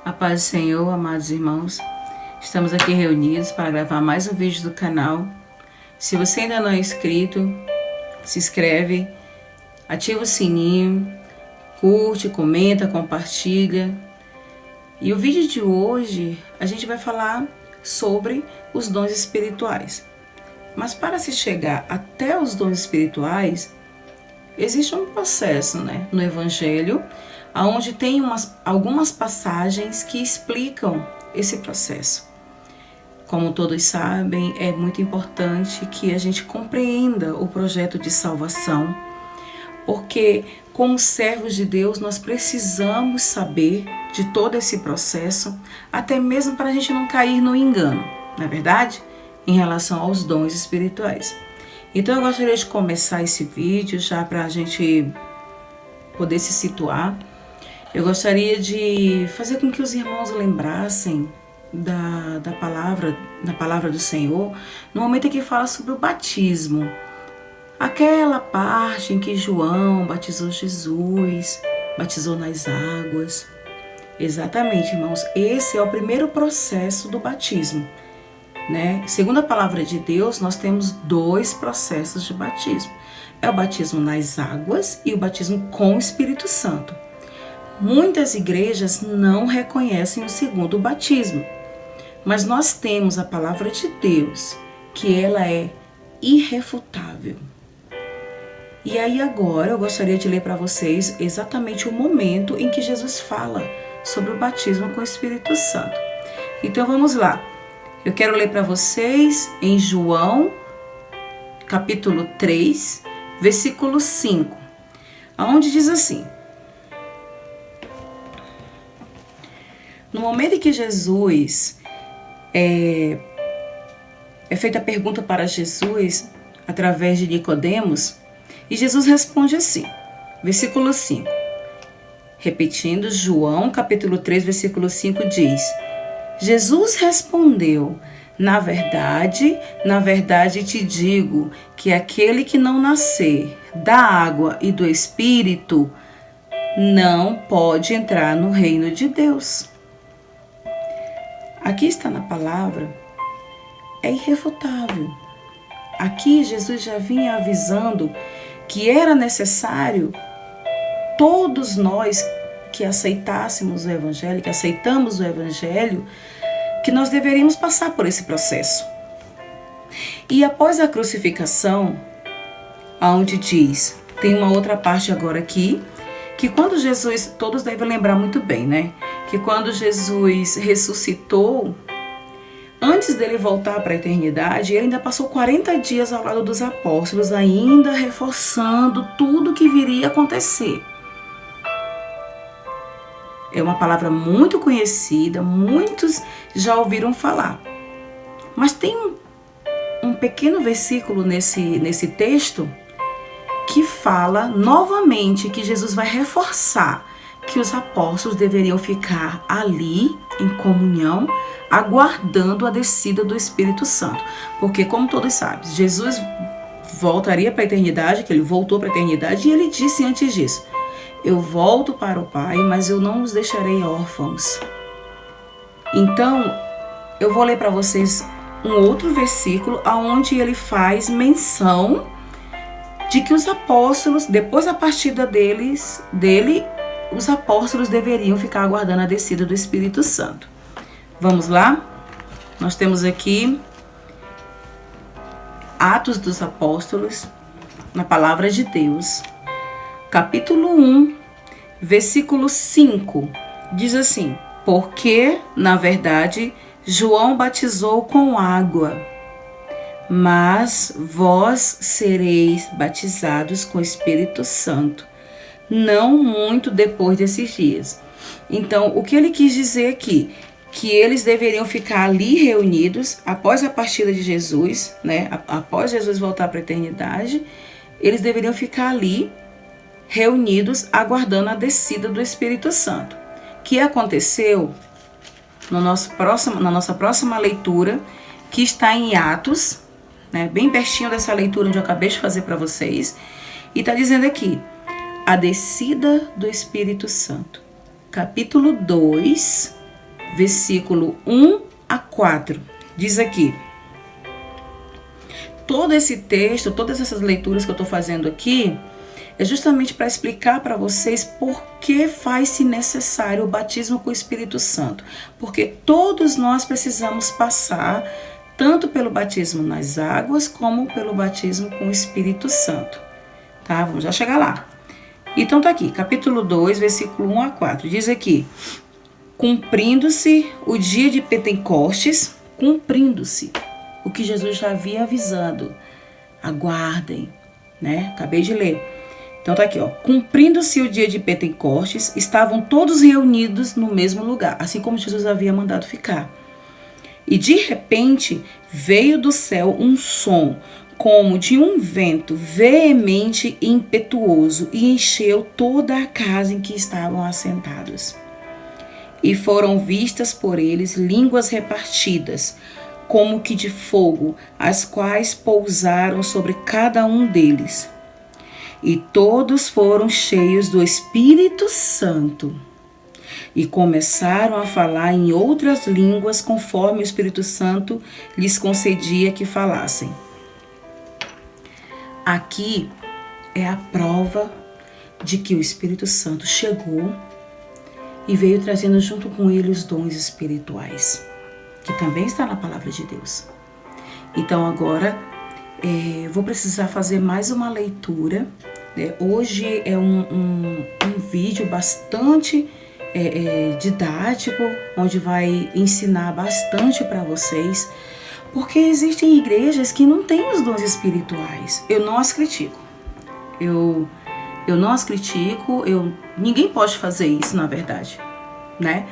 A paz do Senhor, amados irmãos. Estamos aqui reunidos para gravar mais um vídeo do canal. Se você ainda não é inscrito, se inscreve, ativa o sininho, curte, comenta, compartilha. E o vídeo de hoje a gente vai falar sobre os dons espirituais. Mas para se chegar até os dons espirituais, existe um processo, no Evangelho, onde tem algumas passagens que explicam esse processo. Como todos sabem, é muito importante que a gente compreenda o projeto de salvação, porque como servos de Deus nós precisamos saber de todo esse processo, até mesmo para a gente não cair no engano, não é verdade? Em relação aos dons espirituais. Então eu gostaria de começar esse vídeo já para a gente poder se situar. Eu gostaria de fazer com que os irmãos lembrassem da palavra do Senhor, no momento em que fala sobre o batismo. Aquela parte em que João batizou Jesus, batizou nas águas. Exatamente, irmãos, esse é o primeiro processo do batismo. Segundo a palavra de Deus, nós temos dois processos de batismo. É o batismo nas águas e o batismo com o Espírito Santo. Muitas igrejas não reconhecem o segundo batismo, mas nós temos a palavra de Deus, que ela é irrefutável. E aí agora eu gostaria de ler para vocês exatamente o momento em que Jesus fala sobre o batismo com o Espírito Santo. Então vamos lá. Eu quero ler para vocês em João, capítulo 3, versículo 5, onde diz assim: no momento em que Jesus é feita a pergunta para Jesus através de Nicodemos, e Jesus responde assim, versículo 5, repetindo, João capítulo 3, versículo 5 diz: Jesus respondeu: na verdade te digo que aquele que não nascer da água e do Espírito não pode entrar no reino de Deus. Aqui está na palavra, é irrefutável. Aqui Jesus já vinha avisando que era necessário todos nós que aceitássemos o Evangelho, que aceitamos o Evangelho, que nós deveríamos passar por esse processo. E após a crucificação, onde diz, tem uma outra parte agora aqui, que quando Jesus, todos devem lembrar muito bem, que quando Jesus ressuscitou, antes dele voltar para a eternidade, ele ainda passou 40 dias ao lado dos apóstolos, ainda reforçando tudo que viria a acontecer. É uma palavra muito conhecida, muitos já ouviram falar. Mas tem um pequeno versículo nesse texto que fala novamente que Jesus vai reforçar que os apóstolos deveriam ficar ali em comunhão, aguardando a descida do Espírito Santo. Porque, como todos sabem, Jesus voltaria para a eternidade, que ele voltou para a eternidade, e ele disse antes disso: eu volto para o Pai, mas eu não os deixarei órfãos. Então, eu vou ler para vocês um outro versículo onde ele faz menção de que os apóstolos, depois da partida dele, os apóstolos deveriam ficar aguardando a descida do Espírito Santo. Vamos lá? Nós temos aqui Atos dos Apóstolos, na Palavra de Deus, capítulo 1, versículo 5, diz assim: porque, na verdade, João batizou com água, mas vós sereis batizados com o Espírito Santo, não muito depois desses dias. Então, o que ele quis dizer aqui? Que eles deveriam ficar ali reunidos após a partida de Jesus, após Jesus voltar para a eternidade, eles deveriam ficar ali reunidos aguardando a descida do Espírito Santo, que aconteceu na nossa próxima leitura, que está em Atos, bem pertinho dessa leitura onde eu acabei de fazer para vocês, e está dizendo aqui, a descida do Espírito Santo, capítulo 2, versículo 1 a 4. Diz aqui: todo esse texto, todas essas leituras que eu estou fazendo aqui, é justamente para explicar para vocês por que faz-se necessário o batismo com o Espírito Santo. Porque todos nós precisamos passar tanto pelo batismo nas águas, como pelo batismo com o Espírito Santo. Tá? Vamos já chegar lá. Então tá aqui, capítulo 2, versículo 1 a 4. Diz aqui: cumprindo-se o dia de Pentecostes, cumprindo-se o que Jesus já havia avisado. Aguardem, né? Acabei de ler. Então tá aqui, ó. Cumprindo-se o dia de Pentecostes, estavam todos reunidos no mesmo lugar, assim como Jesus havia mandado ficar. E de repente veio do céu um som, como de um vento veemente e impetuoso, e encheu toda a casa em que estavam assentados. E foram vistas por eles línguas repartidas, como que de fogo, as quais pousaram sobre cada um deles. E todos foram cheios do Espírito Santo e começaram a falar em outras línguas, conforme o Espírito Santo lhes concedia que falassem. Aqui é a prova de que o Espírito Santo chegou e veio trazendo junto com ele os dons espirituais, que também está na palavra de Deus. Então agora vou precisar fazer mais uma leitura. Hoje é um vídeo bastante didático, onde vai ensinar bastante para vocês, porque existem igrejas que não têm os dons espirituais. Eu não as critico. Eu não as critico, ninguém pode fazer isso, na verdade, né?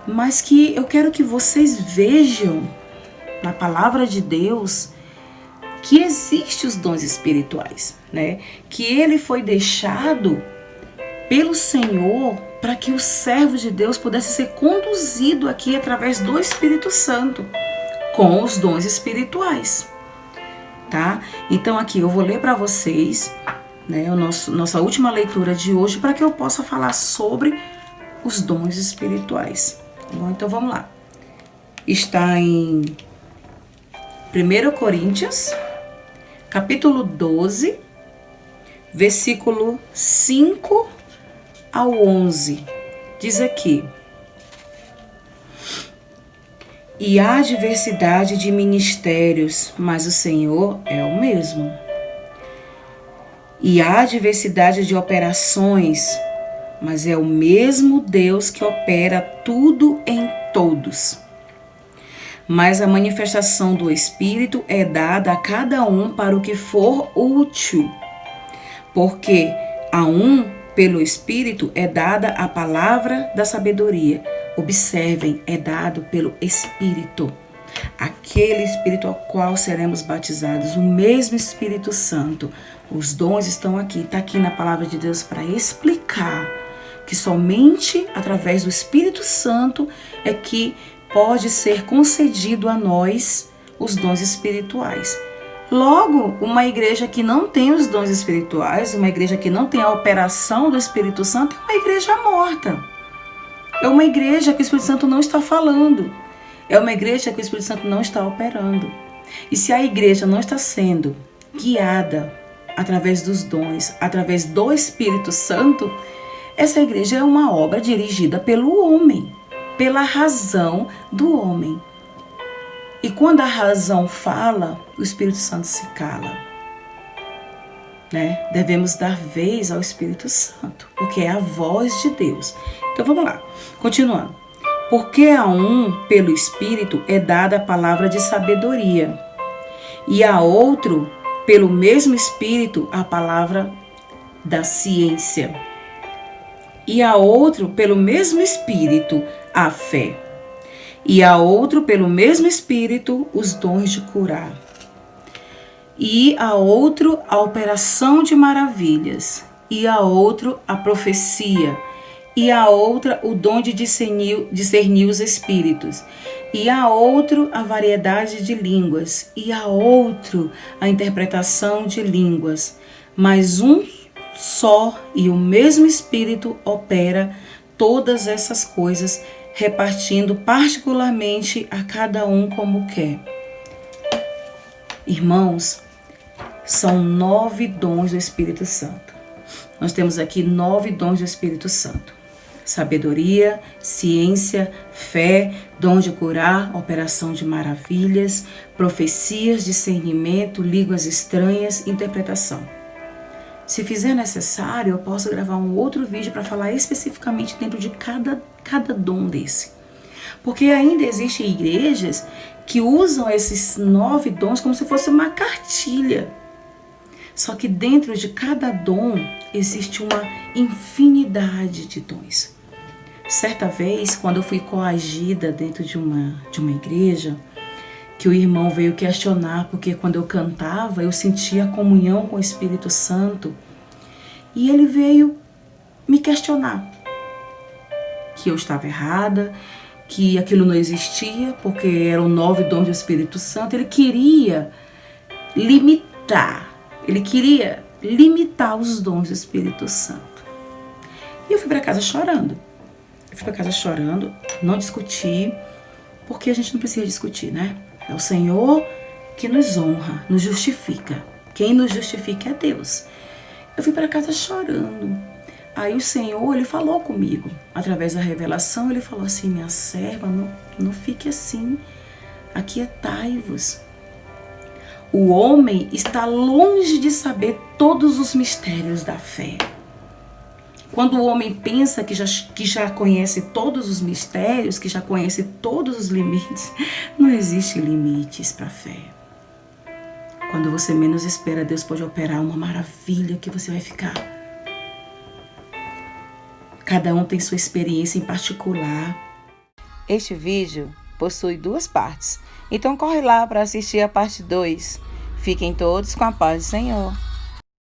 Mas que eu quero que vocês vejam na palavra de Deus que existem os dons espirituais, né? Que ele foi deixado pelo Senhor para que o servo de Deus pudesse ser conduzido aqui através do Espírito Santo, com os dons espirituais, tá? Então aqui eu vou ler para vocês, né, nossa última leitura de hoje, para que eu possa falar sobre os dons espirituais. Bom, então vamos lá. Está em 1 Coríntios, capítulo 12, versículo 5 ao 11. Diz aqui: e há diversidade de ministérios, mas o Senhor é o mesmo. E há diversidade de operações, mas é o mesmo Deus que opera tudo em todos. Mas a manifestação do Espírito é dada a cada um para o que for útil. Porque a um, pelo Espírito, é dada a palavra da sabedoria. Observem, é dado pelo Espírito. Aquele Espírito ao qual seremos batizados, o mesmo Espírito Santo. Os dons estão aqui, está aqui na palavra de Deus para explicar que somente através do Espírito Santo é que pode ser concedido a nós os dons espirituais. Logo, uma igreja que não tem os dons espirituais, uma igreja que não tem a operação do Espírito Santo, é uma igreja morta. É uma igreja que o Espírito Santo não está falando. É uma igreja que o Espírito Santo não está operando. E se a igreja não está sendo guiada através dos dons, através do Espírito Santo, essa igreja é uma obra dirigida pelo homem, pela razão do homem. E quando a razão fala, o Espírito Santo se cala, né? Devemos dar vez ao Espírito Santo, porque é a voz de Deus. Então vamos lá, continuando. Porque a um, pelo Espírito, é dada a palavra de sabedoria, e a outro, pelo mesmo Espírito, a palavra da ciência, e a outro, pelo mesmo Espírito, a fé, e a outro, pelo mesmo Espírito, os dons de curar, e a outro, a operação de maravilhas, e a outro, a profecia, e a outra, o dom de discernir os espíritos, e a outro, a variedade de línguas, e a outro, a interpretação de línguas. Mas um só e o mesmo Espírito opera todas essas coisas, repartindo particularmente a cada um como quer. Irmãos, são 9 dons do Espírito Santo. Nós temos aqui 9 dons do Espírito Santo. Sabedoria, ciência, fé, dom de curar, operação de maravilhas, profecias, discernimento, línguas estranhas, interpretação. Se fizer necessário, eu posso gravar um outro vídeo para falar especificamente dentro de cada dom desse. Porque ainda existem igrejas que usam esses 9 dons como se fosse uma cartilha. Só que dentro de cada dom existe uma infinidade de dons. Certa vez, quando eu fui coagida dentro de uma igreja, que o irmão veio questionar, porque quando eu cantava, eu sentia comunhão com o Espírito Santo. E ele veio me questionar que eu estava errada, que aquilo não existia, porque eram 9 dons do Espírito Santo. Ele queria limitar os dons do Espírito Santo. E eu fui para casa chorando. Não discuti, porque a gente não precisa discutir, né? É o Senhor que nos honra, nos justifica. Quem nos justifica é Deus. Eu fui para casa chorando. Aí o Senhor, ele falou comigo. Através da revelação, ele falou assim: minha serva, não fique assim. Aquietai-vos. O homem está longe de saber todos os mistérios da fé. Quando o homem pensa que já conhece todos os mistérios, que já conhece todos os limites, não existe limites para a fé. Quando você menos espera, Deus pode operar uma maravilha que você vai ficar. Cada um tem sua experiência em particular. Este vídeo possui 2 partes, então corre lá para assistir a parte 2. Fiquem todos com a paz do Senhor.